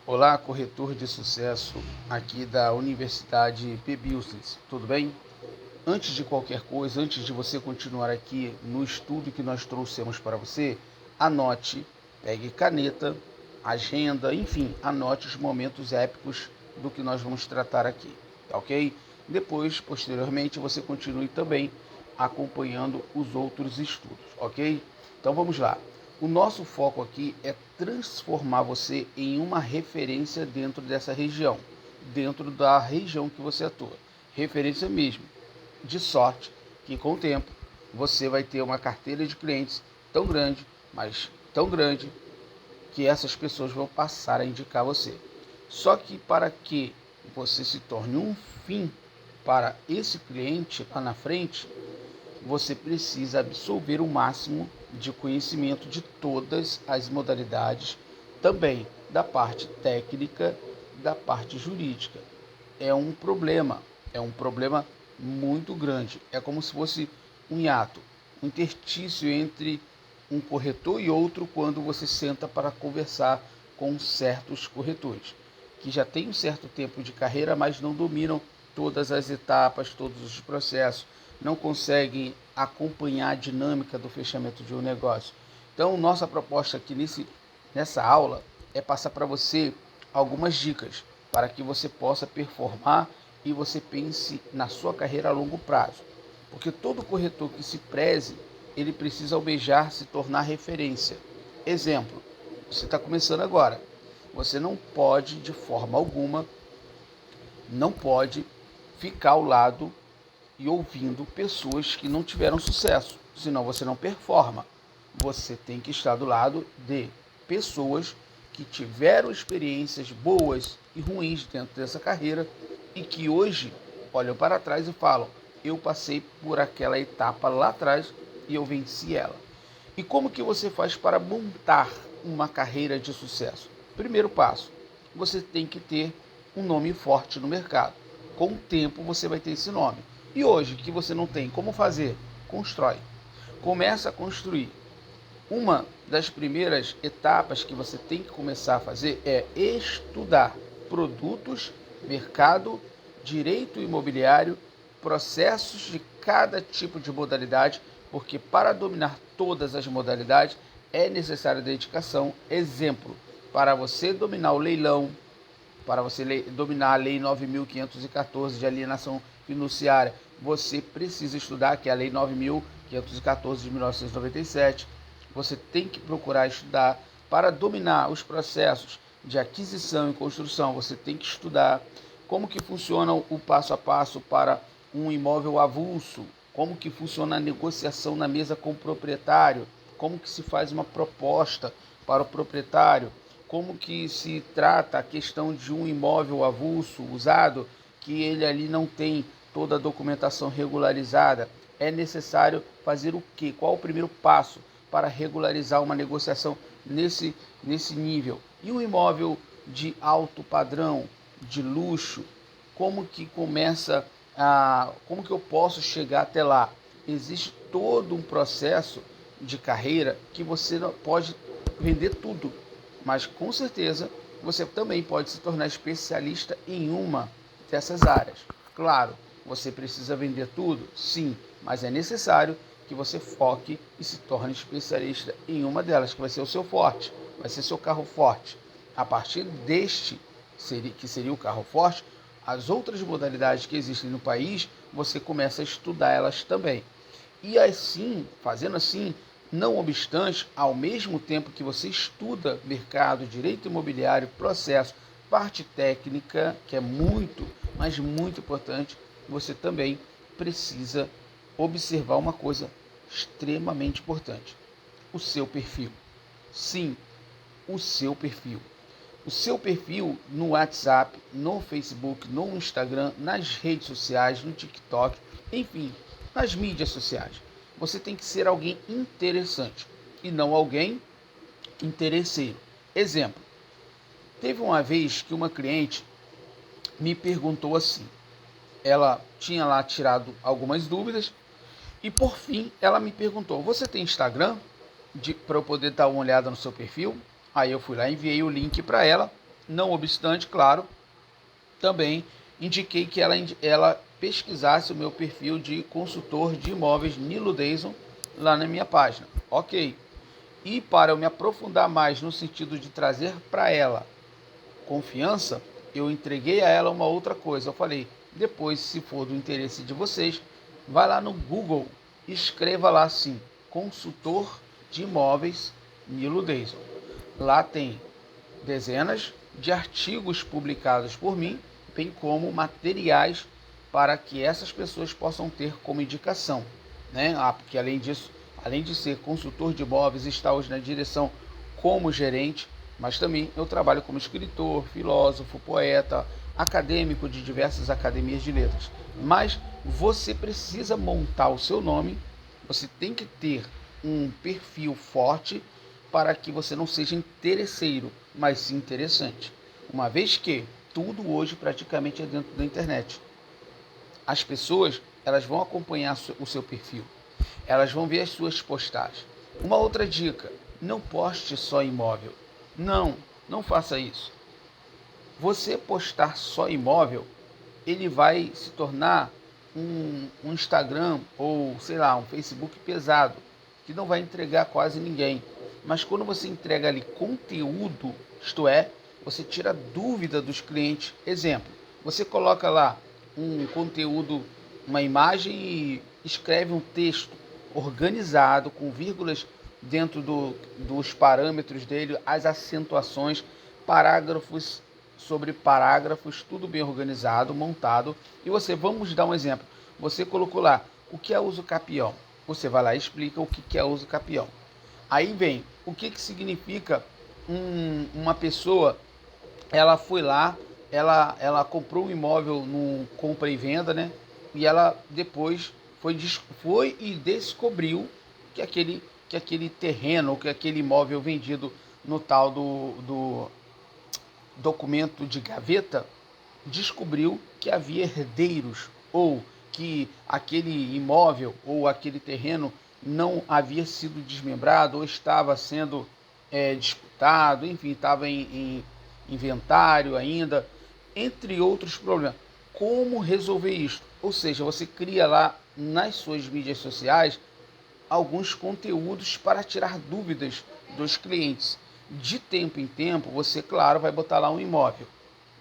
Olá, corretor de sucesso aqui da Universidade P-Business, tudo bem? Antes de qualquer coisa, antes de você continuar aqui no estudo que nós trouxemos para você, anote, pegue caneta, agenda, enfim, anote os momentos épicos do que nós vamos tratar aqui, tá ok? Depois, posteriormente, você continue também acompanhando os outros estudos, ok? Então vamos lá. O nosso foco aqui é transformar você em uma referência dentro dessa região, dentro da região que você atua. Referência mesmo. De sorte que com o tempo você vai ter uma carteira de clientes tão grande, mas tão grande, que essas pessoas vão passar a indicar você. Só que para que você se torne um fim para esse cliente lá na frente, você precisa absorver o máximo de conhecimento de todas as modalidades, também da parte técnica, da parte jurídica. É um problema muito grande. É como se fosse um hiato, um interstício entre um corretor e outro quando você senta para conversar com certos corretores, que já têm um certo tempo de carreira, mas não dominam todas as etapas, todos os processos, não conseguem acompanhar a dinâmica do fechamento de um negócio. Então, nossa proposta aqui nessa aula é passar para você algumas dicas para que você possa performar e você pense na sua carreira a longo prazo. Porque todo corretor que se preze, ele precisa almejar se tornar referência. Exemplo, você está começando agora. Você não pode, de forma alguma, não pode ficar ao lado e ouvindo pessoas que não tiveram sucesso, senão você não performa. Você tem que estar do lado de pessoas que tiveram experiências boas e ruins dentro dessa carreira e que hoje olham para trás e falam: eu passei por aquela etapa lá atrás e eu venci ela. E como que você faz para montar uma carreira de sucesso? Primeiro passo, você tem que ter um nome forte no mercado. Com o tempo você vai ter esse nome. E hoje que você não tem como fazer, constrói. Começa a construir. Uma das primeiras etapas que você tem que começar a fazer é estudar produtos, mercado, direito imobiliário, processos de cada tipo de modalidade, porque para dominar todas as modalidades é necessária dedicação. Exemplo, para você dominar o leilão, para você dominar a Lei 9.514 de alienação fiduciária, você precisa estudar, que é a Lei 9.514 de 1997. Você tem que procurar estudar. Para dominar os processos de aquisição e construção, você tem que estudar como que funciona o passo a passo para um imóvel avulso, como que funciona a negociação na mesa com o proprietário, como que se faz uma proposta para o proprietário, como que se trata a questão de um imóvel avulso, usado, que ele ali não tem toda a documentação regularizada. É necessário fazer o quê? Qual o primeiro passo para regularizar uma negociação nesse nível? E um imóvel de alto padrão, de luxo, como que começa como que eu posso chegar até lá? Existe todo um processo de carreira que você não pode vender tudo, mas com certeza você também pode se tornar especialista em uma dessas áreas. Claro, você precisa vender tudo? Sim, mas é necessário que você foque e se torne especialista em uma delas, que vai ser o seu forte, vai ser seu carro forte. A partir deste, que seria o carro forte, as outras modalidades que existem no país, você começa a estudar elas também. E assim, fazendo assim, não obstante, ao mesmo tempo que você estuda mercado, direito imobiliário, processo, parte técnica, que é muito, mas muito importante, você também precisa observar uma coisa extremamente importante: o seu perfil. Sim, o seu perfil. O seu perfil no WhatsApp, no Facebook, no Instagram, nas redes sociais, no TikTok, enfim, nas mídias sociais. Você tem que ser alguém interessante e não alguém interesseiro. Exemplo, teve uma vez que uma cliente me perguntou assim, ela tinha lá tirado algumas dúvidas e por fim ela me perguntou: você tem Instagram? Para eu poder dar uma olhada no seu perfil? Aí eu fui lá e enviei o link para ela Não obstante, claro, também indiquei que ela pesquisasse o meu perfil de consultor de imóveis Nilo Deison lá na minha página. Ok. E para eu me aprofundar mais no sentido de trazer para ela confiança, eu entreguei a ela uma outra coisa. Eu falei, depois, se for do interesse de vocês, vai lá no Google, escreva lá assim, consultor de imóveis Nilo Deison. Lá tem dezenas de artigos publicados por mim, bem como materiais para que essas pessoas possam ter como indicação, né? Porque além disso, além de ser consultor de imóveis, está hoje na direção como gerente, mas também eu trabalho como escritor, filósofo, poeta, acadêmico de diversas academias de letras. Mas você precisa montar o seu nome, você tem que ter um perfil forte para que você não seja interesseiro, mas sim interessante. Uma vez que tudo hoje praticamente é dentro da internet. As pessoas, elas vão acompanhar o seu perfil. Elas vão ver as suas postagens. Uma outra dica, não poste só imóvel. Não faça isso. Você postar só imóvel, ele vai se tornar um Instagram ou, sei lá, um Facebook pesado, que não vai entregar quase ninguém. Mas quando você entrega ali conteúdo, isto é, você tira dúvida dos clientes. Exemplo, você coloca lá um conteúdo, uma imagem e escreve um texto organizado, com vírgulas dentro dos parâmetros dele, as acentuações, parágrafos sobre parágrafos, tudo bem organizado, montado. E você, vamos dar um exemplo, você colocou lá, o que é uso capião? Você vai lá e explica o que é uso capião. Aí vem, o que significa uma pessoa, ela foi lá, ela comprou um imóvel no compra e venda, né? E ela depois foi e descobriu que aquele terreno, que aquele imóvel vendido no tal do documento de gaveta, descobriu que havia herdeiros, ou que aquele imóvel ou aquele terreno não havia sido desmembrado ou estava sendo disputado, enfim, estava em inventário ainda, entre outros problemas. Como resolver isso? Ou seja, você cria lá nas suas mídias sociais alguns conteúdos para tirar dúvidas dos clientes. De tempo em tempo, você, claro, vai botar lá um imóvel,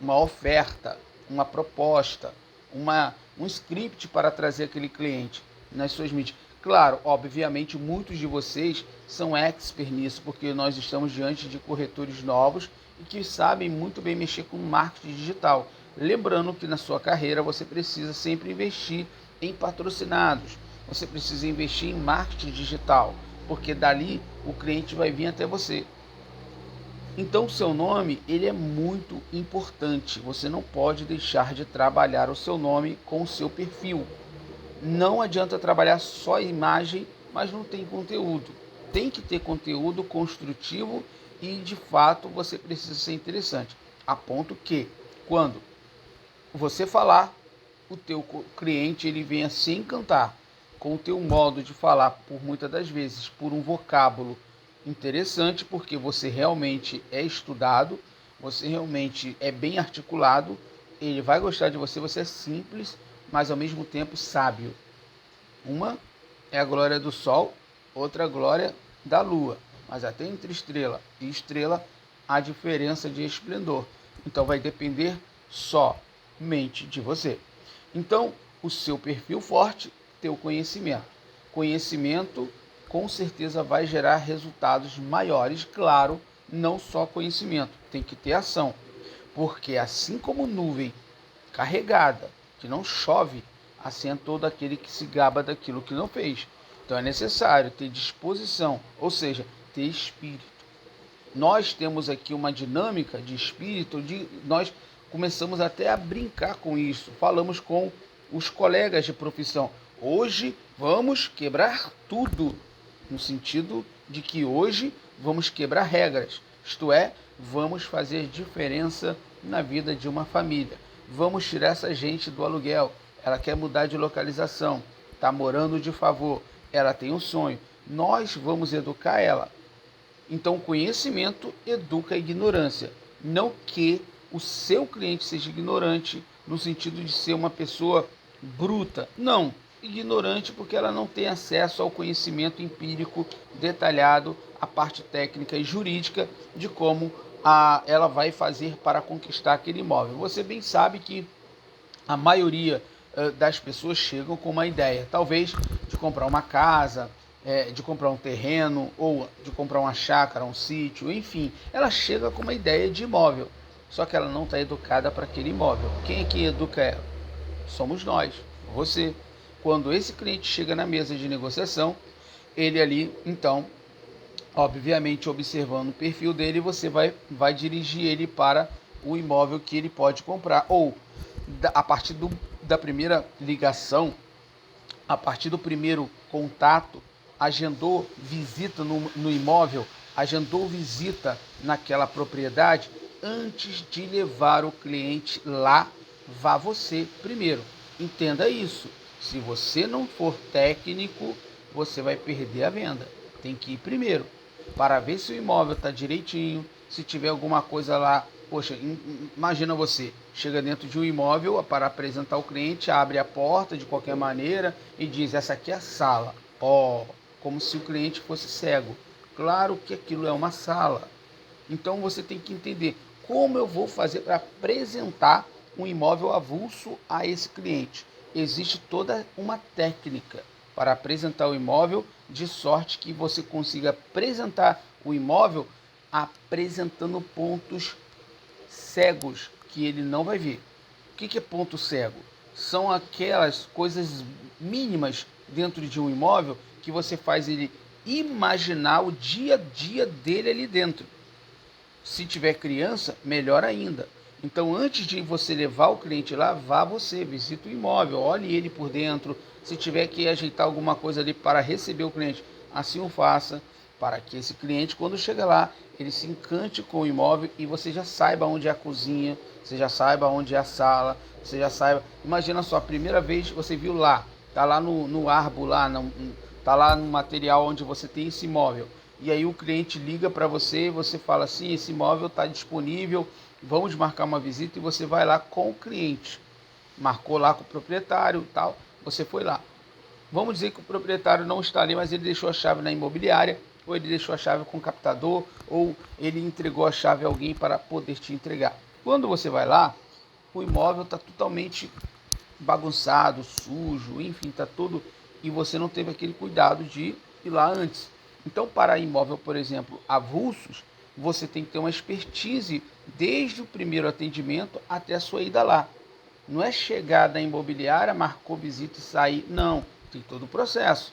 uma oferta, uma proposta, um script para trazer aquele cliente nas suas mídias. Claro, obviamente, muitos de vocês são expert nisso, porque nós estamos diante de corretores novos e que sabem muito bem mexer com marketing digital. Lembrando que na sua carreira você precisa sempre investir em patrocinados, você precisa investir em marketing digital, porque dali o cliente vai vir até você. Então o seu nome, ele é muito importante. Você não pode deixar de trabalhar o seu nome com o seu perfil. Não adianta trabalhar só a imagem, mas não tem conteúdo. Tem que ter conteúdo construtivo e de fato você precisa ser interessante. A ponto que quando você falar, o teu cliente ele venha se encantar com o teu modo de falar, por muitas das vezes, por um vocábulo interessante, porque você realmente é estudado, você realmente é bem articulado, ele vai gostar de você, você é simples, mas ao mesmo tempo sábio. Uma é a glória do sol, outra a glória da lua, mas até entre estrela e estrela há diferença de esplendor. Então vai depender somente de você. Então, o seu perfil forte, teu conhecimento. Conhecimento com certeza vai gerar resultados maiores, claro, não só conhecimento, tem que ter ação. Porque assim como nuvem carregada, que não chove, assim é todo aquele que se gaba daquilo que não fez. Então é necessário ter disposição, ou seja, ter espírito. Nós temos aqui uma dinâmica de espírito, nós começamos até a brincar com isso. Falamos com os colegas de profissão. Hoje vamos quebrar tudo, no sentido de que hoje vamos quebrar regras. Isto é, vamos fazer diferença na vida de uma família. Vamos tirar essa gente do aluguel. Ela quer mudar de localização, está morando de favor, ela tem um sonho. Nós vamos educar ela. Então, conhecimento educa a ignorância. Não que o seu cliente seja ignorante no sentido de ser uma pessoa bruta. Não, ignorante porque ela não tem acesso ao conhecimento empírico detalhado, a parte técnica e jurídica de como ela vai fazer para conquistar aquele imóvel. Você bem sabe que a maioria das pessoas chegam com uma ideia, talvez de comprar uma casa, de comprar um terreno, ou de comprar uma chácara, um sítio, enfim. Ela chega com uma ideia de imóvel, só que ela não está educada para aquele imóvel. Quem é que educa ela? Somos nós, você. Quando esse cliente chega na mesa de negociação, ele ali, então, obviamente observando o perfil dele, você vai dirigir ele para o imóvel que ele pode comprar. Ou a partir da primeira ligação, a partir do primeiro contato, agendou visita no imóvel, agendou visita naquela propriedade, antes de levar o cliente lá, vá você primeiro. Entenda isso. Se você não for técnico, você vai perder a venda. Tem que ir primeiro para ver se o imóvel está direitinho, se tiver alguma coisa lá. Poxa, imagina você, chega dentro de um imóvel para apresentar o cliente, abre a porta de qualquer maneira e diz, essa aqui é a sala. Como se o cliente fosse cego. Claro que aquilo é uma sala. Então você tem que entender como eu vou fazer para apresentar um imóvel avulso a esse cliente. Existe toda uma técnica para apresentar o imóvel, de sorte que você consiga apresentar o imóvel apresentando pontos cegos que ele não vai ver. O que é ponto cego? São aquelas coisas mínimas dentro de um imóvel que você faz ele imaginar o dia a dia dele ali dentro. Se tiver criança, melhor ainda. Então, antes de você levar o cliente lá, vá você, visite o imóvel, olhe ele por dentro. Se tiver que ajeitar alguma coisa ali para receber o cliente, assim o faça, para que esse cliente, quando chega lá, ele se encante com o imóvel e você já saiba onde é a cozinha, você já saiba onde é a sala, você já saiba. Imagina só, a primeira vez você viu lá, tá lá no árvore, tá lá no material onde você tem esse imóvel. E aí o cliente liga para você e você fala assim, esse imóvel está disponível, vamos marcar uma visita, e você vai lá com o cliente. Marcou lá com o proprietário e tal, você foi lá. Vamos dizer que o proprietário não está ali, mas ele deixou a chave na imobiliária, ou ele deixou a chave com o captador, ou ele entregou a chave a alguém para poder te entregar. Quando você vai lá, o imóvel está totalmente bagunçado, sujo, enfim, está todo... E você não teve aquele cuidado de ir lá antes. Então, para imóvel, por exemplo, avulsos, você tem que ter uma expertise desde o primeiro atendimento até a sua ida lá. Não é chegar da imobiliária, marcou visita e sair. Não, tem todo um processo.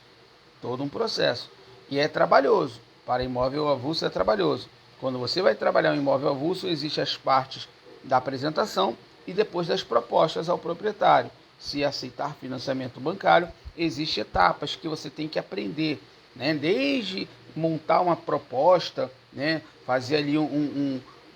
Todo um processo. E é trabalhoso. Para imóvel avulso é trabalhoso. Quando você vai trabalhar um imóvel avulso, existem as partes da apresentação e depois das propostas ao proprietário. Se aceitar financiamento bancário, existem etapas que você tem que aprender, né? Desde montar uma proposta, né? Fazer ali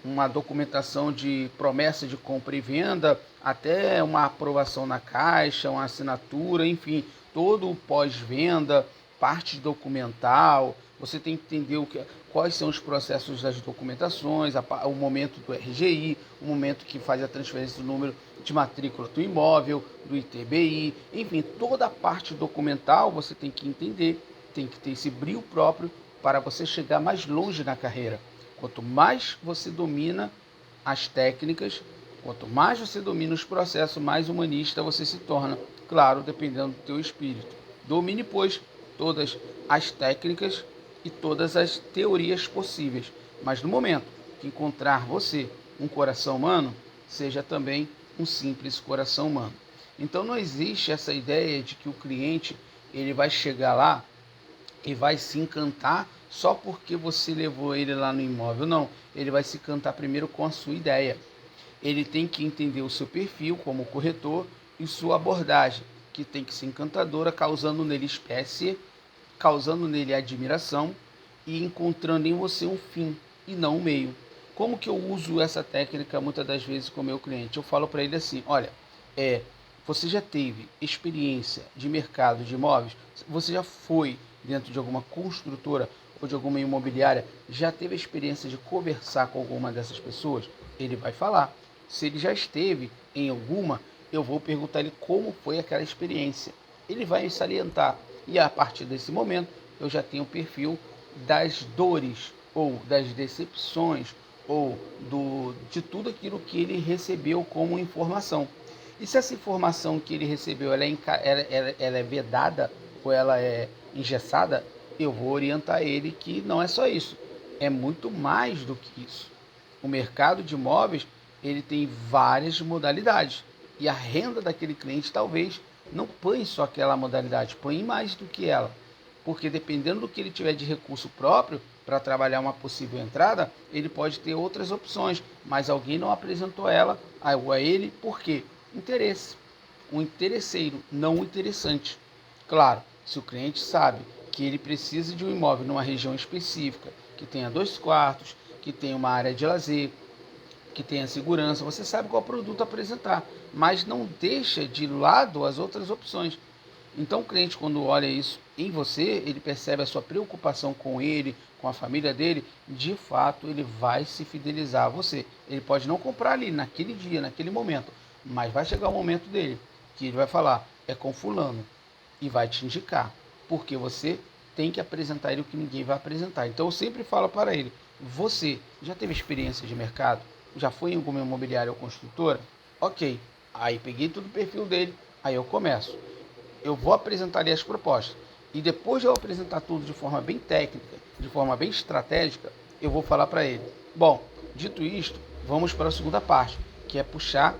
uma documentação de promessa de compra e venda, até uma aprovação na caixa, uma assinatura, enfim, todo o pós-venda, parte documental. Você tem que entender quais são os processos das documentações, o momento do RGI, o momento que faz a transferência do número de matrícula do imóvel, do ITBI, enfim, toda a parte documental você tem que entender, tem que ter esse brio próprio para você chegar mais longe na carreira. Quanto mais você domina as técnicas, quanto mais você domina os processos, mais humanista você se torna, claro, dependendo do teu espírito. Domine, pois, todas as técnicas e todas as teorias possíveis, mas no momento que encontrar você um coração humano, seja também um simples coração humano. Então não existe essa ideia de que o cliente ele vai chegar lá e vai se encantar só porque você levou ele lá no imóvel. Não, ele vai se encantar primeiro com a sua ideia. Ele tem que entender o seu perfil como corretor e sua abordagem, que tem que ser encantadora, causando nele espécie, causando nele admiração e encontrando em você um fim e não um meio. Como que eu uso essa técnica muitas das vezes com o meu cliente? Eu falo para ele assim, olha, você já teve experiência de mercado de imóveis? Você já foi dentro de alguma construtora ou de alguma imobiliária já teve a experiência de conversar com alguma dessas pessoas? Ele vai falar. Se ele já esteve em alguma, eu vou perguntar ele como foi aquela experiência. Ele vai salientar. E a partir desse momento, eu já tenho o perfil das dores ou das decepções ou de tudo aquilo que ele recebeu como informação. E se essa informação que ele recebeu ela é vedada ou ela é engessada, eu vou orientar ele que não é só isso, é muito mais do que isso. O mercado de imóveis ele tem várias modalidades e a renda daquele cliente talvez não põe só aquela modalidade, põe mais do que ela, porque dependendo do que ele tiver de recurso próprio para trabalhar uma possível entrada, ele pode ter outras opções, mas alguém não apresentou ela a ele, por quê? Interesse. Um interesseiro, não um interessante. Claro, se o cliente sabe que ele precisa de um imóvel numa região específica, que tenha 2 quartos, que tenha uma área de lazer, que tenha segurança, você sabe qual produto apresentar, mas não deixa de lado as outras opções. Então o cliente, quando olha isso em você, ele percebe a sua preocupação com ele, com a família dele, de fato ele vai se fidelizar a você. Ele pode não comprar ali naquele dia, naquele momento, mas vai chegar o momento dele, que ele vai falar, é com fulano, e vai te indicar, porque você tem que apresentar ele o que ninguém vai apresentar. Então eu sempre falo para ele, você já teve experiência de mercado? Já foi em alguma imobiliária ou construtora? Ok, aí peguei todo o perfil dele, aí eu começo. Eu vou apresentar ali as propostas. E depois de eu apresentar tudo de forma bem técnica, de forma bem estratégica, eu vou falar para ele. Bom, dito isto, vamos para a segunda parte, que é puxar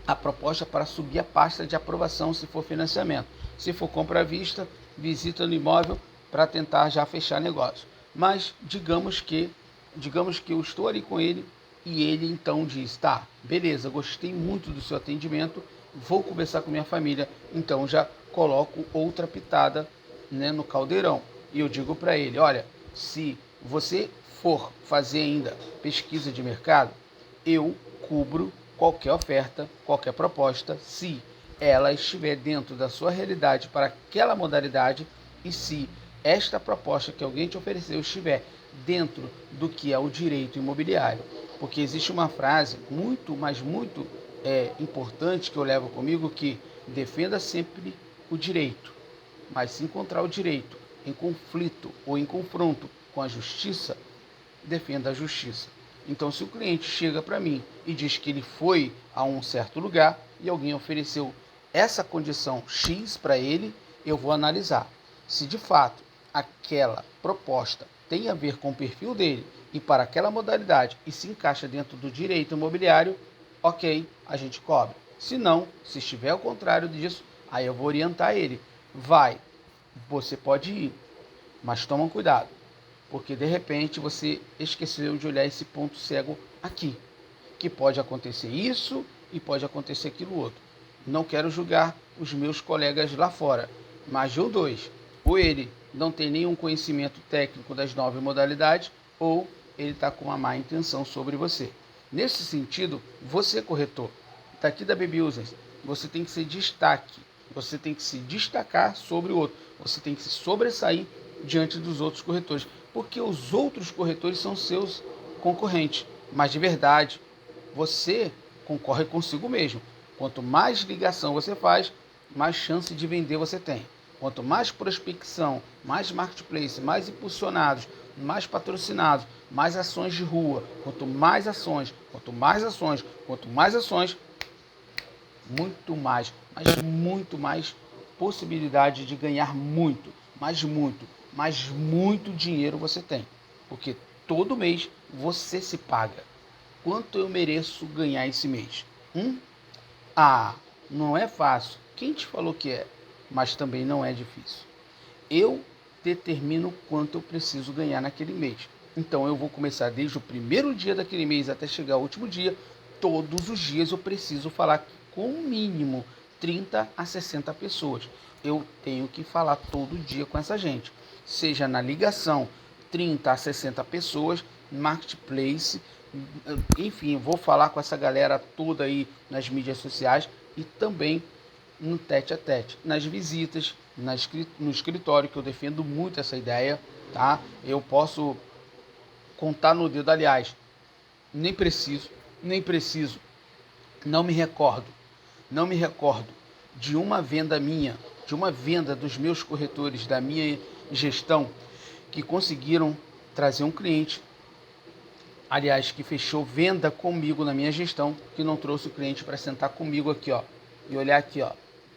a proposta para subir a pasta de aprovação se for financiamento. Se for compra à vista, visita no imóvel para tentar já fechar negócio. Mas digamos que eu estou ali com ele e ele então diz, tá, beleza, gostei muito do seu atendimento, vou conversar com minha família, então já coloco outra pitada, né, no caldeirão. E eu digo para ele, olha, se você for fazer ainda pesquisa de mercado, eu cubro qualquer oferta, qualquer proposta, se ela estiver dentro da sua realidade para aquela modalidade e se esta proposta que alguém te ofereceu estiver dentro do que é o direito imobiliário. Porque existe uma frase muito, mas muito importante que eu levo comigo, que defenda sempre o direito, mas se encontrar o direito em conflito ou em confronto com a justiça, defenda a justiça. Então, se o cliente chega para mim e diz que ele foi a um certo lugar e alguém ofereceu essa condição X para ele, eu vou analisar se de fato aquela proposta tem a ver com o perfil dele e para aquela modalidade e se encaixa dentro do direito imobiliário, ok, a gente cobra. Se não, se estiver ao contrário disso, aí eu vou orientar ele. Vai, você pode ir, mas toma cuidado, porque de repente você esqueceu de olhar esse ponto cego aqui, que pode acontecer isso e pode acontecer aquilo outro. Não quero julgar os meus colegas lá fora, mas de um dois, ou ele não tem nenhum conhecimento técnico das 9 modalidades, ou ele está com uma má intenção sobre você. Nesse sentido, você corretor, daqui da Baby Users, você tem que ser destaque, você tem que se destacar sobre o outro, você tem que se sobressair diante dos outros corretores, porque os outros corretores são seus concorrentes, mas de verdade, você concorre consigo mesmo. Quanto mais ligação você faz, mais chance de vender você tem. Quanto mais prospecção, mais marketplace, mais impulsionados, mais patrocinados, mais ações de rua. Quanto mais ações, quanto mais ações, quanto mais ações, muito mais, mas muito mais possibilidade de ganhar muito, mas muito dinheiro você tem. Porque todo mês você se paga. Quanto eu mereço ganhar esse mês? Ah, não é fácil. Quem te falou que é? Mas também não é difícil. Eu determino quanto eu preciso ganhar naquele mês. Então eu vou começar desde o primeiro dia daquele mês até chegar ao último dia. Todos os dias eu preciso falar com o mínimo 30 a 60 pessoas. Eu tenho que falar todo dia com essa gente. Seja na ligação, 30 a 60 pessoas, marketplace, enfim, vou falar com essa galera toda aí nas mídias sociais e também no tete a tete, nas visitas, no escritório, que eu defendo muito essa ideia. tá? Eu posso contar no dedo, aliás, nem preciso, nem preciso, não me recordo, não me recordo de uma venda minha, de uma venda dos meus corretores, da minha gestão, que conseguiram trazer um cliente, aliás, que fechou venda comigo na minha gestão, que não trouxe o cliente para sentar comigo aqui, ó, e olhar aqui, ó,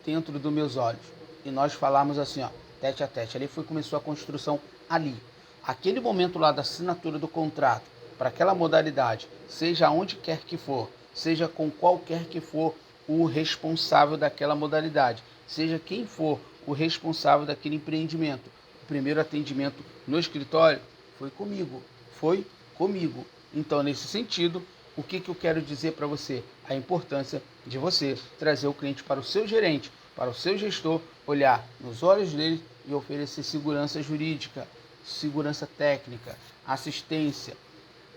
dentro dos meus olhos, e nós falarmos assim, ó, tete a tete. Ali começou a construção ali. Aquele momento lá da assinatura do contrato, para aquela modalidade, seja onde quer que for, seja com qualquer que for o responsável daquela modalidade, seja quem for o responsável daquele empreendimento, o primeiro atendimento no escritório foi comigo, foi comigo. Então, nesse sentido, o que eu quero dizer para você? A importância de você trazer o cliente para o seu gerente, para o seu gestor, olhar nos olhos dele e oferecer segurança jurídica, segurança técnica, assistência.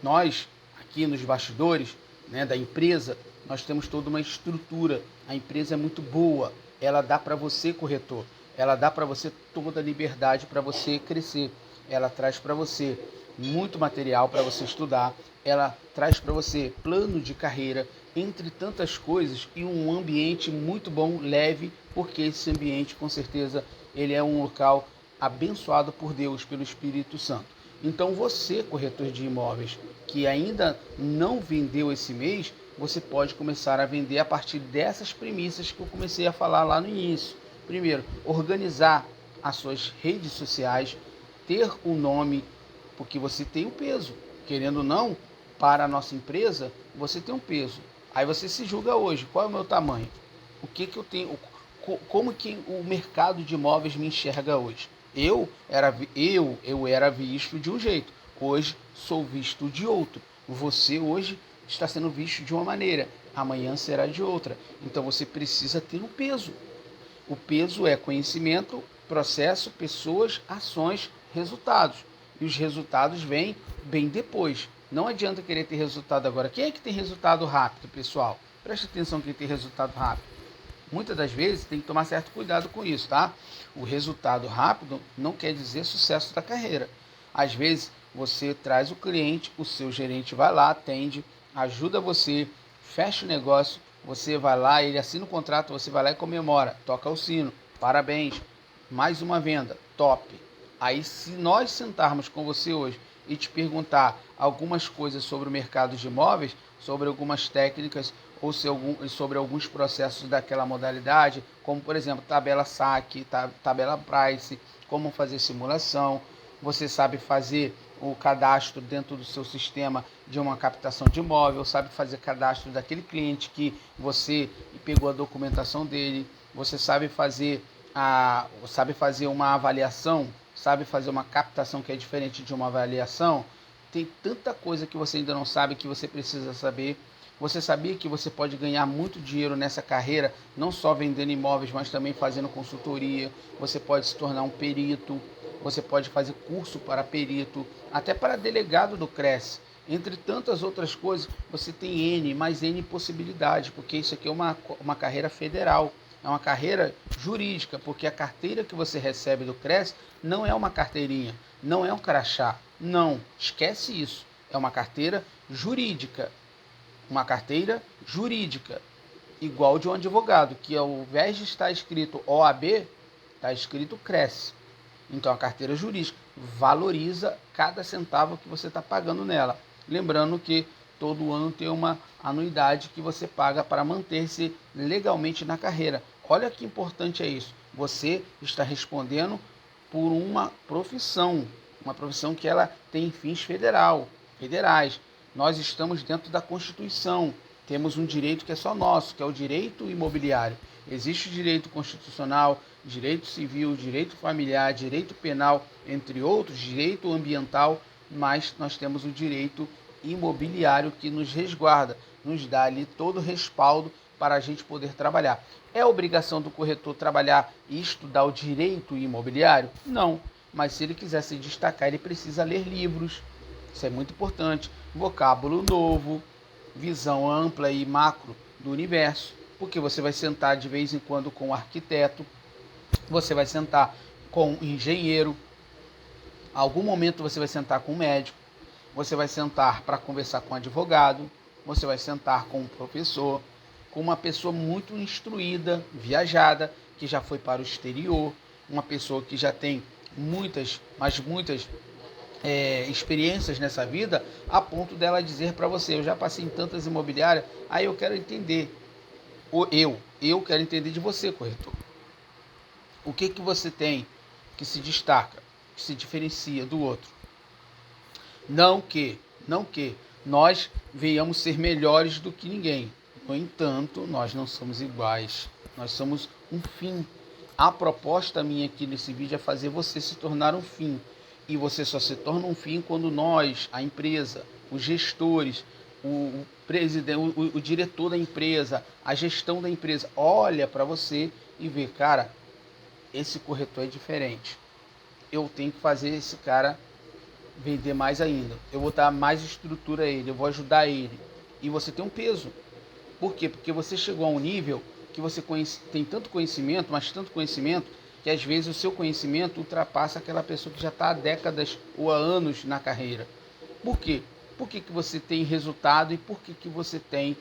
Nós, aqui nos bastidores, né, da empresa, nós temos toda uma estrutura. A empresa é muito boa, ela dá para você, corretor, ela dá para você toda a liberdade para você crescer. Ela traz para você muito material para você estudar, ela traz para você plano de carreira, entre tantas coisas, e um ambiente muito bom, leve, porque esse ambiente, com certeza, ele é um local abençoado por Deus, pelo Espírito Santo. Então você, corretor de imóveis, que ainda não vendeu esse mês, você pode começar a vender a partir dessas premissas que eu comecei a falar lá no início. Primeiro, organizar as suas redes sociais, ter um nome, porque você tem um peso, querendo ou não, para a nossa empresa, você tem um peso. Aí você se julga hoje, qual é o meu tamanho? O que eu tenho, como que o mercado de imóveis me enxerga hoje? Eu era visto de um jeito, hoje sou visto de outro. Você hoje está sendo visto de uma maneira, amanhã será de outra. Então você precisa ter um peso. O peso é conhecimento, processo, pessoas, ações, resultados. E os resultados vêm bem depois. Não adianta querer ter resultado agora. Quem é que tem resultado rápido, pessoal? Preste atenção quem tem resultado rápido. Muitas das vezes tem que tomar certo cuidado com isso, tá? O resultado rápido não quer dizer sucesso da carreira. Às vezes você traz o cliente, o seu gerente vai lá, atende, ajuda você, fecha o negócio, você vai lá, ele assina o contrato, você vai lá e comemora, toca o sino, parabéns, mais uma venda, top. Aí se nós sentarmos com você hoje e te perguntar algumas coisas sobre o mercado de imóveis, sobre algumas técnicas ou sobre alguns processos daquela modalidade, como por exemplo tabela saque, tabela price, como fazer simulação, você sabe fazer o cadastro dentro do seu sistema de uma captação de imóvel, sabe fazer cadastro daquele cliente que você pegou a documentação dele, você sabe fazer uma avaliação, sabe fazer uma captação que é diferente de uma avaliação. Tem tanta coisa que você ainda não sabe que você precisa saber. Você sabia que você pode ganhar muito dinheiro nessa carreira, não só vendendo imóveis, mas também fazendo consultoria. Você pode se tornar um perito, você pode fazer curso para perito, até para delegado do CRES. Entre tantas outras coisas, você tem mais N possibilidades, porque isso aqui é uma carreira federal, é uma carreira jurídica, porque a carteira que você recebe do CRES não é uma carteirinha, não é um crachá, não, esquece isso, é uma carteira jurídica. Uma carteira jurídica, igual de um advogado, que ao invés de estar escrito OAB, está escrito CRES. Então a carteira jurídica valoriza cada centavo que você está pagando nela. Lembrando que todo ano tem uma anuidade que você paga para manter-se legalmente na carreira. Olha que importante é isso. Você está respondendo por uma profissão que ela tem fins federais. Nós estamos dentro da Constituição, temos um direito que é só nosso, que é o direito imobiliário. Existe o direito constitucional, direito civil, direito familiar, direito penal, entre outros, direito ambiental, mas nós temos o direito imobiliário que nos resguarda, nos dá ali todo o respaldo para a gente poder trabalhar. É obrigação do corretor trabalhar e estudar o direito imobiliário? Não, mas se ele quiser se destacar, ele precisa ler livros. Isso é muito importante. Vocábulo novo, visão ampla e macro do universo, porque você vai sentar de vez em quando com o arquiteto, você vai sentar com o engenheiro, Algum momento você vai sentar com um médico, você vai sentar para conversar com um advogado, você vai sentar com um professor, com uma pessoa muito instruída, viajada, que já foi para o exterior, uma pessoa que já tem muitas, mas muitas experiências nessa vida, a ponto dela dizer para você: eu já passei em tantas imobiliárias, aí eu quero entender, eu quero entender de você, corretor. O que você tem que se destaca, que se diferencia do outro? Não que nós venhamos ser melhores do que ninguém. No entanto, nós não somos iguais. Nós somos um fim. A proposta minha aqui nesse vídeo é fazer você se tornar um fim. E você só se torna um fim quando nós, a empresa, os gestores, o presidente, o diretor da empresa, a gestão da empresa, olha para você e vê: cara, esse corretor é diferente. Eu tenho que fazer esse cara vender mais ainda. Eu vou dar mais estrutura a ele, eu vou ajudar ele. E você tem um peso. Por quê? Porque você chegou a um nível que você tem tanto conhecimento, mas tanto conhecimento, que às vezes o seu conhecimento ultrapassa aquela pessoa que já está há décadas ou há anos na carreira. Por quê? Por que você tem resultado e por que você tem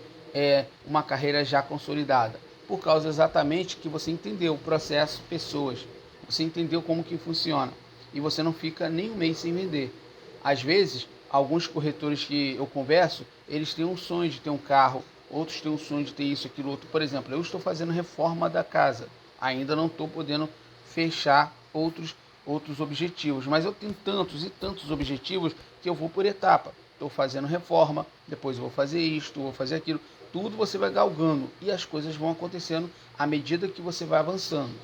uma carreira já consolidada? Por causa exatamente que você entendeu o processo, pessoas. Você entendeu como que funciona. E você não fica nem um mês sem vender. Às vezes, alguns corretores que eu converso, eles têm um sonho de ter um carro, outros têm um sonho de ter isso, aquilo, outro. Por exemplo, eu estou fazendo reforma da casa. Ainda não estou podendo fechar outros objetivos, mas eu tenho tantos e tantos objetivos que eu vou por etapa. Estou fazendo reforma, depois eu vou fazer isto, vou fazer aquilo. Tudo você vai galgando e as coisas vão acontecendo à medida que você vai avançando.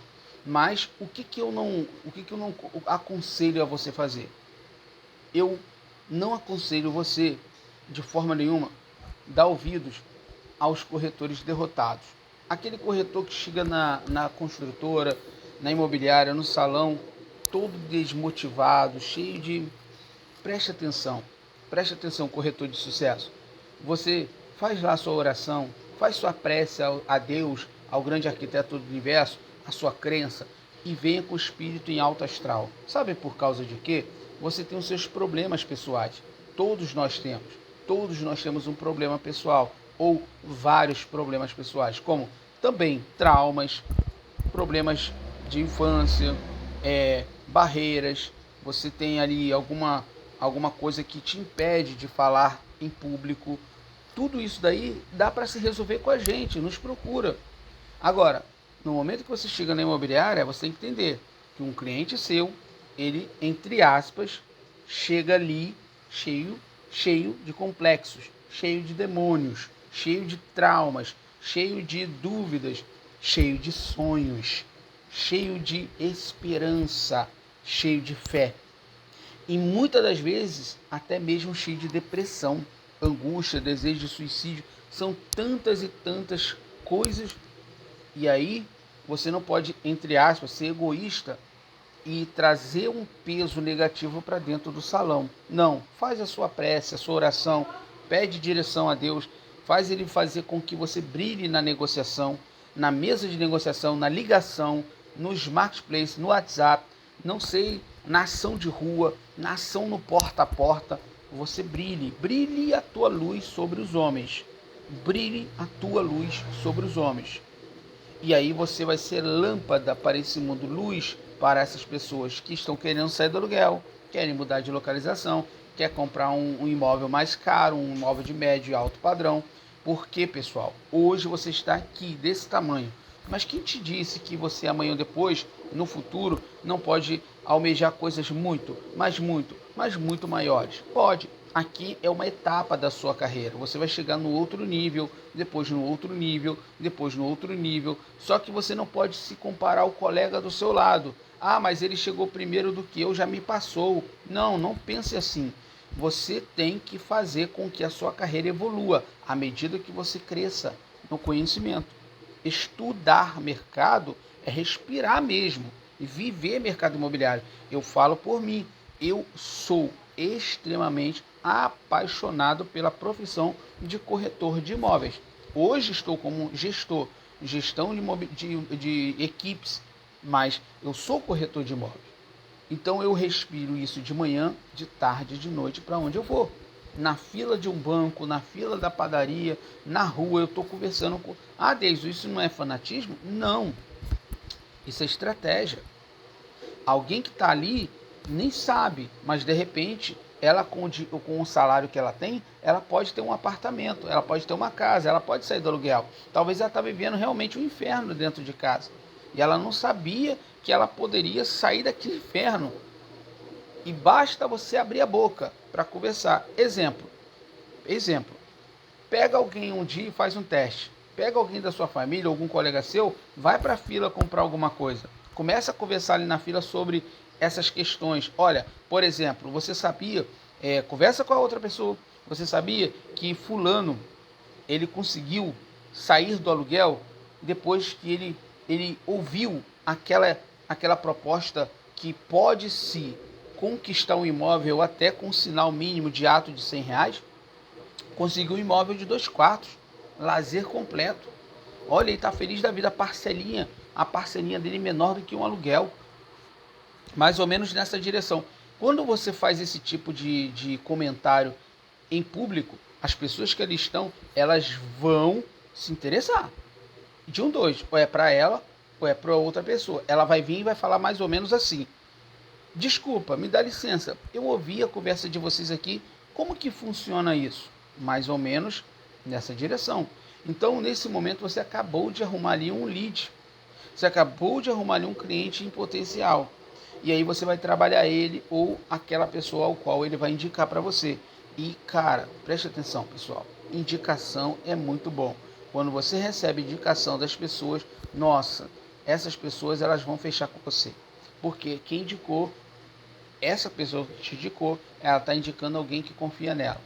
Mas o que eu não aconselho a você fazer? Eu não aconselho você, de forma nenhuma, dar ouvidos aos corretores derrotados. Aquele corretor que chega na construtora, na imobiliária, no salão, todo desmotivado, cheio de... Preste atenção, corretor de sucesso. Você faz lá a sua oração, faz sua prece a Deus, ao grande arquiteto do universo, a sua crença, e venha com o espírito em alto astral. Sabe por causa de quê? Você tem os seus problemas pessoais. Todos nós temos um problema pessoal, ou vários problemas pessoais, como também traumas, problemas de infância, barreiras. Você tem ali alguma coisa que te impede de falar em público. Tudo isso daí dá para se resolver com a gente, nos procura. Agora, no momento que você chega na imobiliária, você tem que entender que um cliente seu, ele, entre aspas, chega ali cheio de complexos, cheio de demônios, cheio de traumas, cheio de dúvidas, cheio de sonhos, cheio de esperança, cheio de fé. E muitas das vezes, até mesmo cheio de depressão, angústia, desejo de suicídio. São tantas e tantas coisas. E aí, você não pode, entre aspas, ser egoísta e trazer um peso negativo para dentro do salão. Não, faz a sua prece, a sua oração, pede direção a Deus, faz ele fazer com que você brilhe na negociação, na mesa de negociação, na ligação, nos marketplaces, no WhatsApp, não sei, na ação de rua, na ação no porta a porta. Você brilhe a tua luz sobre os homens. Brilhe a tua luz sobre os homens. E aí você vai ser lâmpada para esse mundo, luz para essas pessoas que estão querendo sair do aluguel, querem mudar de localização, quer comprar um imóvel mais caro, um imóvel de médio e alto padrão. Porque, pessoal, hoje você está aqui desse tamanho. Mas quem te disse que você amanhã ou depois, no futuro, não pode almejar coisas muito maiores? Pode. Aqui é uma etapa da sua carreira. Você vai chegar no outro nível, depois no outro nível, depois no outro nível. Só que você não pode se comparar ao colega do seu lado. Ah, mas ele chegou primeiro do que eu, já me passou. Não pense assim. Você tem que fazer com que a sua carreira evolua à medida que você cresça no conhecimento. Estudar mercado é respirar mesmo e viver mercado imobiliário. Eu falo por mim, eu sou extremamente apaixonado pela profissão de corretor de imóveis. Hoje estou como gestão de equipes, mas eu sou corretor de imóveis. Então eu respiro isso de manhã, de tarde, de noite, para onde eu vou. Na fila de um banco, na fila da padaria, na rua, eu estou conversando com... Ah, Deise, isso não é fanatismo? Não, isso é estratégia. Alguém que está ali nem sabe, mas de repente, ela com o salário que ela tem, ela pode ter um apartamento, ela pode ter uma casa, ela pode sair do aluguel. Talvez ela está vivendo realmente um inferno dentro de casa. E ela não sabia que ela poderia sair daquele inferno. E basta você abrir a boca para conversar. Exemplo. Pega alguém um dia e faz um teste. Pega alguém da sua família, algum colega seu, vai para a fila comprar alguma coisa. Começa a conversar ali na fila sobre essas questões. Olha, por exemplo, você sabia, conversa com a outra pessoa, você sabia que fulano, ele conseguiu sair do aluguel depois que ele ouviu aquela proposta que pode-se conquistar um imóvel até com um sinal mínimo de ato de R$ 100? Conseguiu um imóvel de 2 quartos, lazer completo. Olha, ele está feliz da vida, a parcelinha dele menor do que um aluguel. Mais ou menos nessa direção. Quando você faz esse tipo de comentário em público, as pessoas que ali estão, elas vão se interessar. De um, dois, ou é para ela, ou é para outra pessoa. Ela vai vir e vai falar mais ou menos assim: desculpa, me dá licença, eu ouvi a conversa de vocês aqui, como que funciona isso? Mais ou menos nessa direção. Então, nesse momento, você acabou de arrumar ali um lead, você acabou de arrumar ali um cliente em potencial. E aí você vai trabalhar ele ou aquela pessoa ao qual ele vai indicar para você. E, cara, preste atenção, pessoal, indicação é muito bom. Quando você recebe indicação das pessoas, nossa, essas pessoas elas vão fechar com você. Porque quem indicou, essa pessoa que te indicou, ela está indicando alguém que confia nela.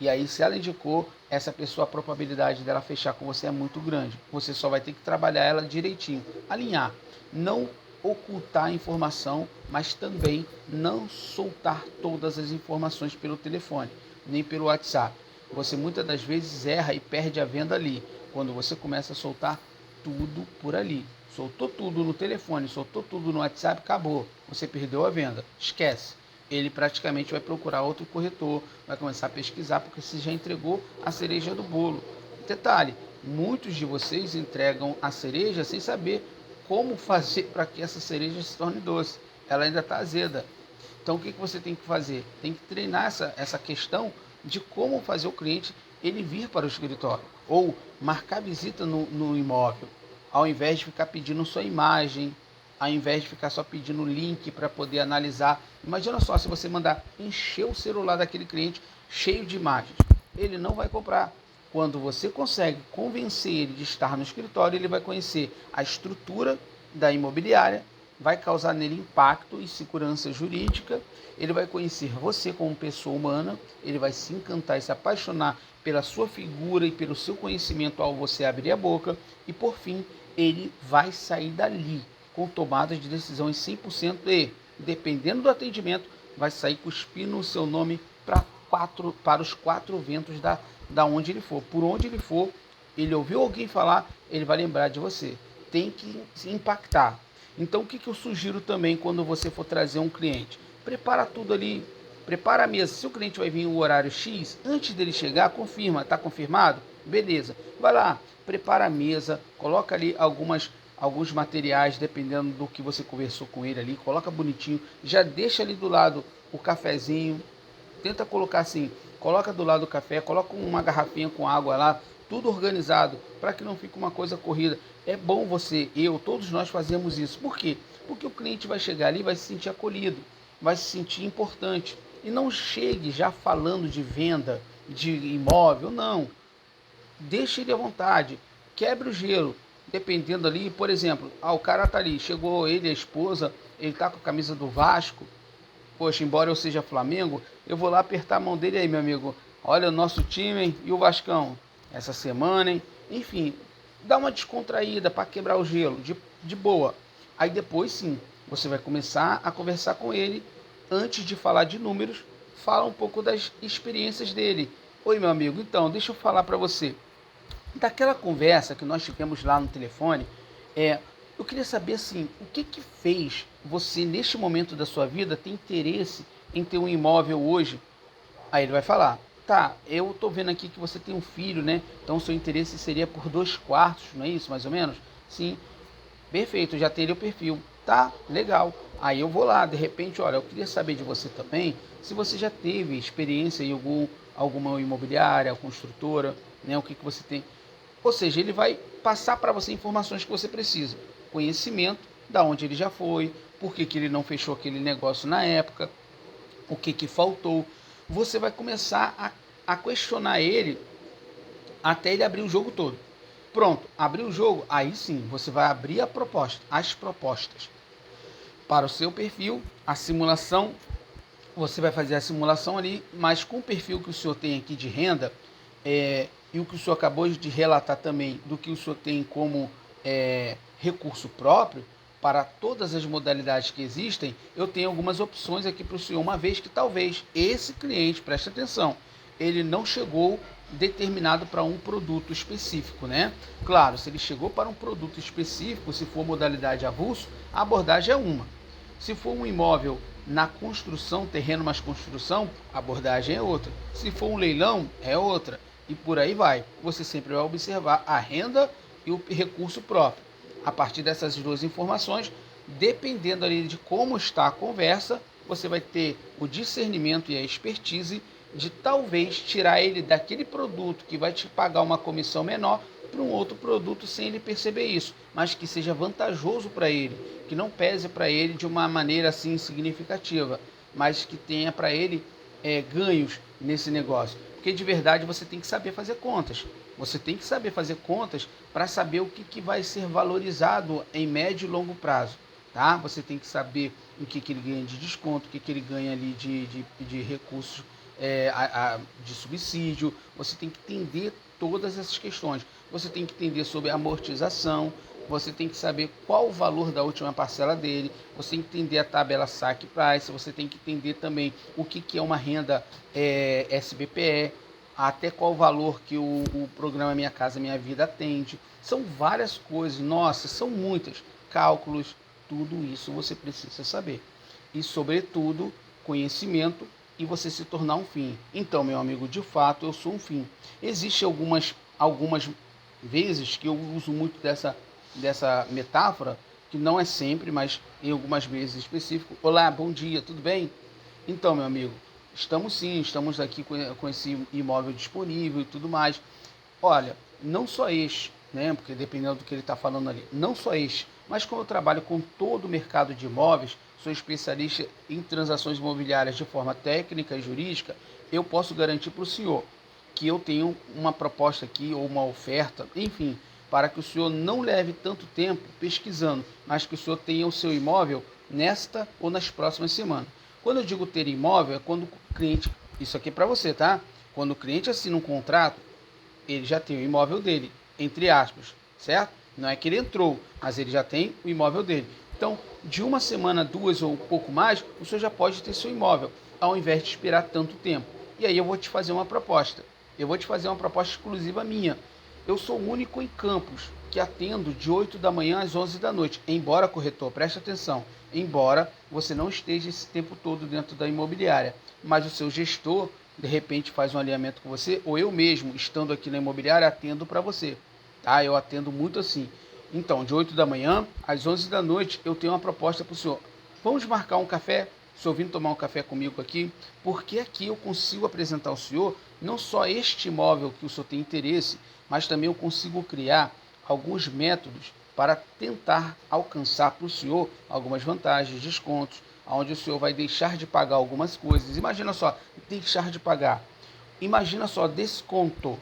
E aí, se ela indicou, essa pessoa, a probabilidade dela fechar com você é muito grande. Você só vai ter que trabalhar ela direitinho, alinhar, não ocultar a informação, mas também não soltar todas as informações pelo telefone, nem pelo WhatsApp. Você muitas das vezes erra e perde a venda ali, quando você começa a soltar tudo por ali. Soltou tudo no telefone, soltou tudo no WhatsApp, acabou. Você perdeu a venda. Esquece. Ele praticamente vai procurar outro corretor, vai começar a pesquisar, porque você já entregou a cereja do bolo. Detalhe, muitos de vocês entregam a cereja sem saber como fazer para que essa cereja se torne doce. Ela ainda está azeda. Então o que você tem que fazer? Tem que treinar essa questão de como fazer o cliente ele vir para o escritório ou marcar visita no imóvel, ao invés de ficar pedindo sua imagem, ao invés de ficar só pedindo link para poder analisar. Imagina só, se você mandar encher o celular daquele cliente cheio de imagens, ele não vai comprar. Quando você consegue convencer ele de estar no escritório, ele vai conhecer a estrutura da imobiliária, vai causar nele impacto e segurança jurídica, ele vai conhecer você como pessoa humana, ele vai se encantar e se apaixonar pela sua figura e pelo seu conhecimento ao você abrir a boca, e por fim, ele vai sair dali com tomadas de decisões 100% e, dependendo do atendimento, vai sair cuspindo o seu nome para os 4 ventos da onde ele for. Por onde ele for, ele ouviu alguém falar, ele vai lembrar de você. Tem que se impactar. Então, o que eu sugiro também quando você for trazer um cliente? Prepara tudo ali, prepara a mesa. Se o cliente vai vir o horário X, antes dele chegar, confirma. Está confirmado? Beleza. Vai lá, prepara a mesa, coloca ali alguns materiais, dependendo do que você conversou com ele ali, coloca bonitinho, já deixa ali do lado o cafezinho, tenta colocar assim, coloca do lado do café, coloca uma garrafinha com água lá, tudo organizado, para que não fique uma coisa corrida. É bom todos nós fazemos isso. Por quê? Porque o cliente vai chegar ali, vai se sentir acolhido, vai se sentir importante. E não chegue já falando de venda, de imóvel, não. Deixe ele à vontade, quebre o gelo. Dependendo ali, por exemplo, o cara tá ali, chegou ele, a esposa, ele tá com a camisa do Vasco, poxa, embora eu seja Flamengo, eu vou lá apertar a mão dele aí, meu amigo. Olha o nosso time, hein? E o Vascão, essa semana, hein? Enfim, dá uma descontraída para quebrar o gelo, de boa. Aí depois sim, você vai começar a conversar com ele, antes de falar de números, fala um pouco das experiências dele. Oi, meu amigo, então, deixa eu falar para você. Daquela conversa que nós tivemos lá no telefone, Eu queria saber assim, o que que fez você, neste momento da sua vida, ter interesse em ter um imóvel hoje? Aí ele vai falar, tá, eu tô vendo aqui que você tem um filho, né? Então seu interesse seria por 2 quartos, não é isso, mais ou menos? Sim, perfeito, já teria o perfil. Tá, legal. Aí eu vou lá, de repente, olha, eu queria saber de você também, se você já teve experiência em alguma imobiliária, construtora, né? O que que você tem. Ou seja, ele vai passar para você informações que você precisa. Conhecimento, da onde ele já foi, por que que ele não fechou aquele negócio na época, o que que faltou. Você vai começar a questionar ele até ele abrir o jogo todo. Pronto, abriu o jogo, aí sim, você vai abrir as propostas para o seu perfil, a simulação, você vai fazer a simulação ali, mas com o perfil que o senhor tem aqui de renda, e o que o senhor acabou de relatar também, do que o senhor tem como recurso próprio, para todas as modalidades que existem, eu tenho algumas opções aqui para o senhor, uma vez que talvez esse cliente, preste atenção, ele não chegou determinado para um produto específico, né? Claro, se ele chegou para um produto específico, se for modalidade avulso, a abordagem é uma. Se for um imóvel na construção, terreno mais construção, a abordagem é outra. Se for um leilão, é outra. E por aí vai. Você sempre vai observar a renda e o recurso próprio. A partir dessas duas informações, dependendo ali de como está a conversa, você vai ter o discernimento e a expertise de talvez tirar ele daquele produto que vai te pagar uma comissão menor para um outro produto sem ele perceber isso, mas que seja vantajoso para ele, que não pese para ele de uma maneira assim significativa, mas que tenha para ele ganhos nesse negócio. Porque de verdade você tem que saber fazer contas. Você tem que saber fazer contas para saber o que vai ser valorizado em médio e longo prazo. Tá? Você tem que saber o que ele ganha de desconto, o que ele ganha ali de recursos de subsídio. Você tem que entender todas essas questões. Você tem que entender sobre amortização, você tem que saber qual o valor da última parcela dele, você tem que entender a tabela saque price, você tem que entender também o que é uma renda SBPE, até qual o valor que o programa Minha Casa Minha Vida atende. São várias coisas, nossa, são muitas, cálculos, tudo isso você precisa saber. E, sobretudo, conhecimento e você se tornar um fim. Então, meu amigo, de fato, eu sou um fim. Existem algumas vezes que eu uso muito dessa metáfora, que não é sempre, mas em algumas vezes específico. Olá, bom dia, tudo bem? Então, meu amigo, estamos sim, estamos aqui com esse imóvel disponível e tudo mais. Olha, não só este, né? Porque dependendo do que ele está falando ali, não só este, mas como eu trabalho com todo o mercado de imóveis, sou especialista em transações imobiliárias de forma técnica e jurídica, eu posso garantir para o senhor que eu tenho uma proposta aqui ou uma oferta, enfim, para que o senhor não leve tanto tempo pesquisando, mas que o senhor tenha o seu imóvel nesta ou nas próximas semanas. Quando eu digo ter imóvel, é quando o cliente, isso aqui é para você, tá? Quando o cliente assina um contrato, ele já tem o imóvel dele, entre aspas, certo? Não é que ele entrou, mas ele já tem o imóvel dele. Então, de uma semana, duas ou um pouco mais, o senhor já pode ter seu imóvel, ao invés de esperar tanto tempo. E aí eu vou te fazer uma proposta. Eu vou te fazer uma proposta exclusiva minha. Eu sou o único em Campos que atendo de 8 da manhã às 11 da noite. Embora, corretor, preste atenção, embora você não esteja esse tempo todo dentro da imobiliária, mas o seu gestor de repente faz um alinhamento com você, ou eu mesmo, estando aqui na imobiliária, atendo para você. Tá? Eu atendo muito assim. Então, de 8 da manhã às 11 da noite, eu tenho uma proposta para o senhor. Vamos marcar um café? O senhor vindo tomar um café comigo aqui? Porque aqui eu consigo apresentar ao senhor não só este imóvel que o senhor tem interesse, mas também eu consigo criar alguns métodos para tentar alcançar para o senhor algumas vantagens, descontos, onde o senhor vai deixar de pagar algumas coisas. Imagina só, deixar de pagar. Imagina só, desconto.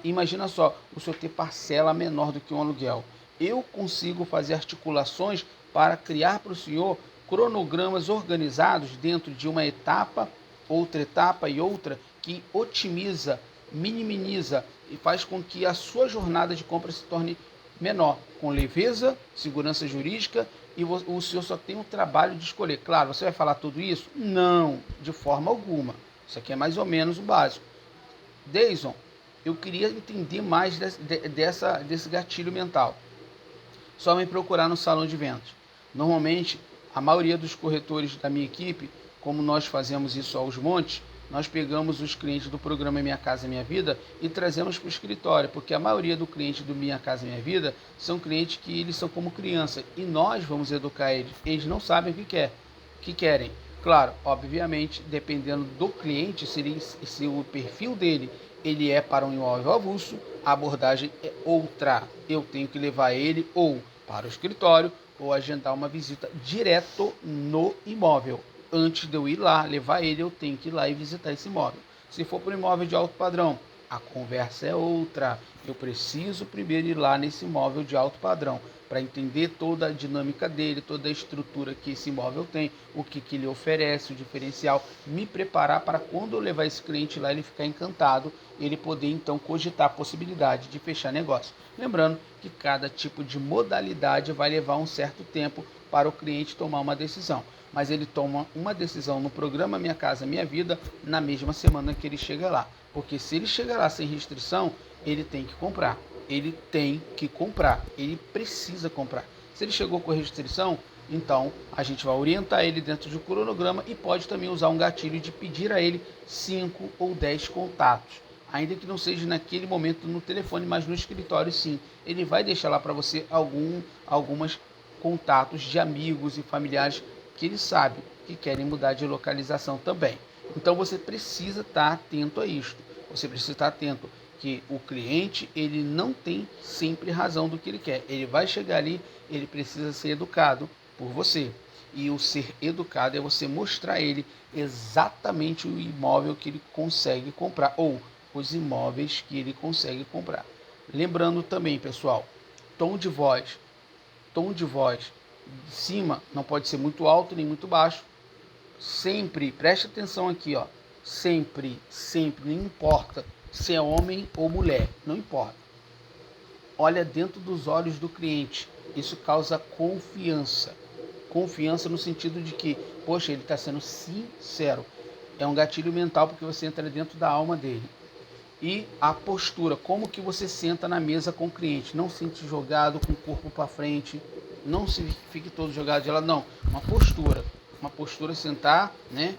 Imagina só, o senhor ter parcela menor do que um aluguel. Eu consigo fazer articulações para criar para o senhor cronogramas organizados dentro de uma etapa e outra, que otimiza, minimiza e faz com que a sua jornada de compra se torne menor, com leveza, segurança jurídica, e o senhor só tem o trabalho de escolher. Claro, você vai falar tudo isso? Não, de forma alguma. Isso aqui é mais ou menos o básico. Deison, eu queria entender mais desse gatilho mental. só me procurar no salão de vendas. Normalmente, a maioria dos corretores da minha equipe, como nós fazemos isso aos montes, nós pegamos os clientes do programa Minha Casa Minha Vida e trazemos para o escritório, porque a maioria do cliente do Minha Casa Minha Vida são clientes que eles são como criança e nós vamos educar eles. Eles não sabem o que querem. Claro, obviamente, dependendo do cliente, se o perfil dele ele é para um imóvel avulso, a abordagem é outra. Eu tenho que levar ele ou para o escritório ou agendar uma visita direto no imóvel. Antes de eu ir lá, levar ele, eu tenho que ir lá e visitar esse imóvel. Se for para um imóvel de alto padrão, a conversa é outra. Eu preciso primeiro ir lá nesse imóvel de alto padrão para entender toda a dinâmica dele, toda a estrutura que esse imóvel tem, o que ele oferece, o diferencial, me preparar para quando eu levar esse cliente lá, ele ficar encantado, ele poder então cogitar a possibilidade de fechar negócio. Lembrando que cada tipo de modalidade vai levar um certo tempo para o cliente tomar uma decisão, mas ele toma uma decisão no programa Minha Casa Minha Vida na mesma semana que ele chega lá, porque se ele chegar lá sem restrição, ele tem que comprar. Ele tem que comprar, ele precisa comprar. Se ele chegou com restrição, então a gente vai orientar ele dentro do cronograma e pode também usar um gatilho de pedir a ele 5 ou 10 contatos. Ainda que não seja naquele momento no telefone, mas no escritório sim. Ele vai deixar lá para você algumas contatos de amigos e familiares que ele sabe que querem mudar de localização também. Então você precisa estar atento a isto. Você precisa estar atento que o cliente ele não tem sempre razão do que ele quer. Ele vai chegar ali, ele precisa ser educado por você. E o ser educado é você mostrar a ele exatamente o imóvel que ele consegue comprar ou os imóveis que ele consegue comprar. Lembrando também, pessoal, tom de voz de cima não pode ser muito alto nem muito baixo. Sempre, preste atenção aqui, ó. Sempre, não importa se é homem ou mulher, não importa. Olha dentro dos olhos do cliente. Isso causa confiança. Confiança no sentido de que, poxa, ele está sendo sincero. É um gatilho mental porque você entra dentro da alma dele. E a postura, como que você senta na mesa com o cliente. Não sente jogado com o corpo para frente. Não se fique todo jogado de lado, não. Uma postura sentar, né?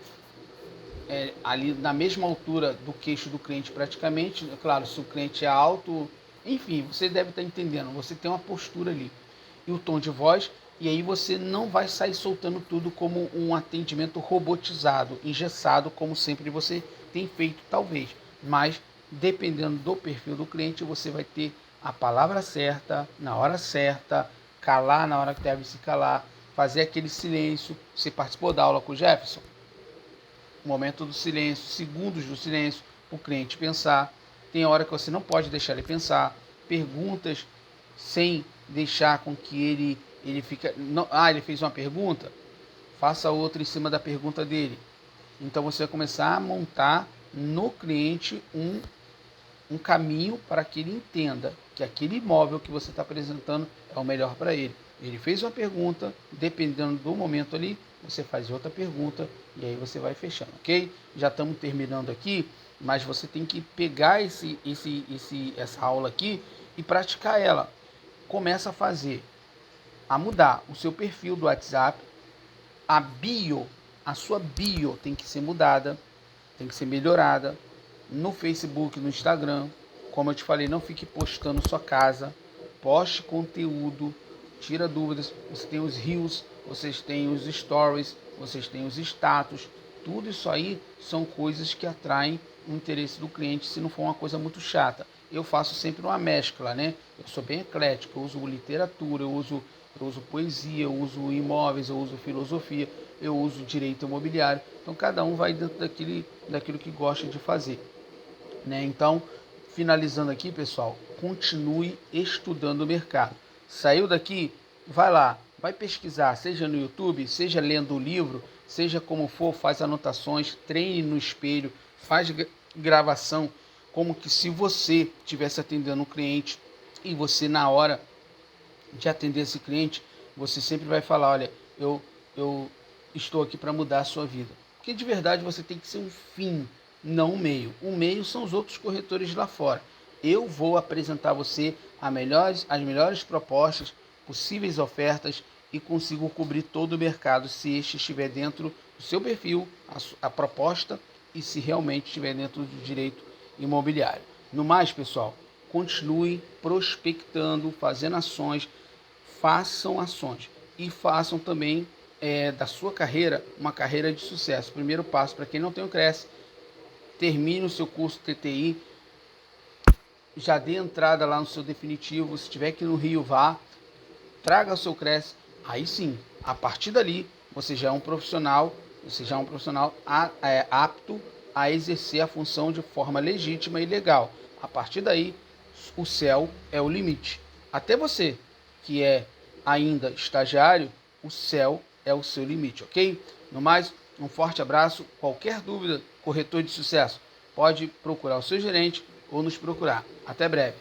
Ali na mesma altura do queixo do cliente praticamente, claro, se o cliente é alto, enfim, você deve estar entendendo, você tem uma postura ali. E o tom de voz, e aí você não vai sair soltando tudo como um atendimento robotizado, engessado, como sempre você tem feito talvez, mas dependendo do perfil do cliente, você vai ter a palavra certa, na hora certa, calar na hora que deve se calar, fazer aquele silêncio. Você participou da aula com o Jefferson? Momento do silêncio, segundos do silêncio, o cliente pensar. Tem hora que você não pode deixar ele pensar. Perguntas sem deixar com que ele fica... Não, ele fez uma pergunta? Faça outra em cima da pergunta dele. Então você vai começar a montar no cliente um caminho para que ele entenda que aquele imóvel que você está apresentando é o melhor para ele. Ele fez uma pergunta, dependendo do momento ali, você faz outra pergunta e aí você vai fechando, ok? Já estamos terminando aqui, mas você tem que pegar essa aula aqui e praticar ela. Começa a mudar o seu perfil do WhatsApp, a sua bio tem que ser mudada, tem que ser melhorada. No Facebook, no Instagram, como eu te falei, não fique postando sua casa, poste conteúdo, tira dúvidas. Você tem os reels, vocês têm os stories, vocês têm os status, tudo isso aí são coisas que atraem o interesse do cliente, se não for uma coisa muito chata. Eu faço sempre uma mescla, né? Eu sou bem eclético, eu uso literatura, eu uso poesia, eu uso imóveis, eu uso filosofia, eu uso direito imobiliário. Então cada um vai dentro daquilo que gosta de fazer, né? Então, finalizando aqui, pessoal, continue estudando o mercado. Saiu daqui, vai lá, vai pesquisar, seja no YouTube, seja lendo o livro, seja como for, faz anotações, treine no espelho, faz gravação, como que se você estivesse atendendo um cliente e você na hora de atender esse cliente, você sempre vai falar, olha, eu estou aqui para mudar a sua vida. Porque de verdade você tem que ser um fim, não um meio. O meio são os outros corretores lá fora. Eu vou apresentar a você as melhores propostas possíveis ofertas e consigo cobrir todo o mercado se este estiver dentro do seu perfil, a proposta e se realmente estiver dentro do direito imobiliário. No mais, pessoal, continue prospectando, fazendo ações, façam ações e façam também da sua carreira uma carreira de sucesso. Primeiro passo para quem não tem o Cresce, termine o seu curso TTI, já dê entrada lá no seu definitivo, se tiver aqui no Rio, vá, traga o seu Cresce, aí sim, a partir dali, você já é um profissional, apto a exercer a função de forma legítima e legal. A partir daí, o céu é o limite. Até você, que é ainda estagiário, o céu é o seu limite, ok? No mais, um forte abraço. Qualquer dúvida, corretor de sucesso, pode procurar o seu gerente ou nos procurar. Até breve.